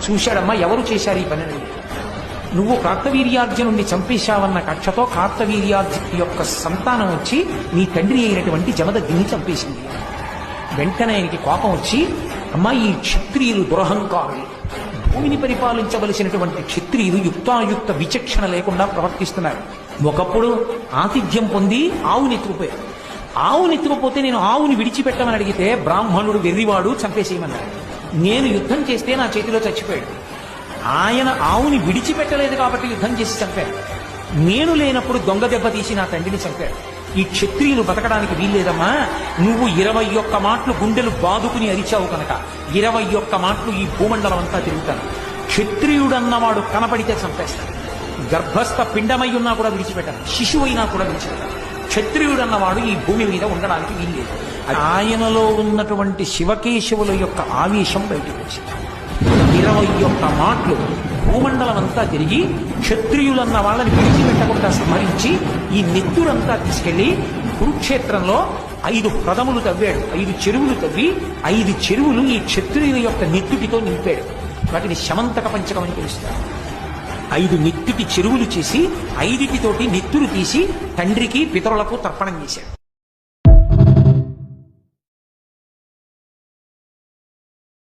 చూశాడమ్మా, ఎవరు చేశారు ఈ పని అని. నువ్వు కార్తవీర్యార్జునుడిని చంపేశావన్న కక్షతో కార్తవీర్యార్జుని యొక్క సంతానం వచ్చి నీ తండ్రి అయినటువంటి జమదగ్ని చంపేసింది. వెంటనే ఆయనకి కోపం వచ్చి, అమ్మా ఈ క్షత్రియులు దురహంకారులు, భూమిని పరిపాలించవలసినటువంటి క్షత్రియులు యుక్తాయుక్త విచక్షణ లేకుండా ప్రవర్తిస్తున్నారు. ఒకప్పుడు ఆతిథ్యం పొంది ఆవుని ఎత్తుకుపోయారు. ఆవుని ఎత్తుకుపోతే నేను ఆవుని విడిచిపెట్టమని అడిగితే బ్రాహ్మణుడు వెర్రివాడు చంపేసేయమన్నాడు. నేను యుద్ధం చేస్తే నా చేతిలో చచ్చిపోయాడు. ఆయన ఆవుని విడిచిపెట్టలేదు కాబట్టి యుద్ధం చేసి చంపాడు. నేను లేనప్పుడు దొంగ దెబ్బ తీసి నా తండ్రిని చంపాడు. ఈ క్షత్రియులు బతకడానికి వీల్లేదమ్మా. నువ్వు 21 మాటలు గుండెలు బాదుకుని అరిచావు కనుక 21 మాటలు ఈ భూమండలం అంతా తిరుగుతాను. క్షత్రియుడన్నవాడు కనపడితే చంపేస్తాడు. గర్భస్థ పిండమై ఉన్నా కూడా విడిచిపెట్టాను, శిశువు అయినా కూడా విడిచిపెట్టాను. క్షత్రియుడన్నవాడు ఈ భూమి మీద ఉండడానికి వీల్లేదు. ఆయనలో ఉన్నటువంటి శివకేశవుల యొక్క ఆవేశం బయటకు వచ్చింది. 21 మాటలు భూమండలం అంతా తిరిగి క్షత్రియులన్న వాళ్ళని విడిచిపెట్టకుండా స్మరించి ఈ నెత్తురంతా తీసుకెళ్లి కురుక్షేత్రంలో 5 ప్రథములు తవ్వాడు. 5 చెరువులు తవ్వి 5 చెరువులు ఈ క్షత్రియుల యొక్క నెత్తుటితో నింపాడు. వాటిని శమంతక పంచకం అని పిలుస్తారు. 5 నెత్తుటి చెరువులు చేసి 5 నెత్తురు తీసి తండ్రికి పితరులకు తర్పణం చేశాడు.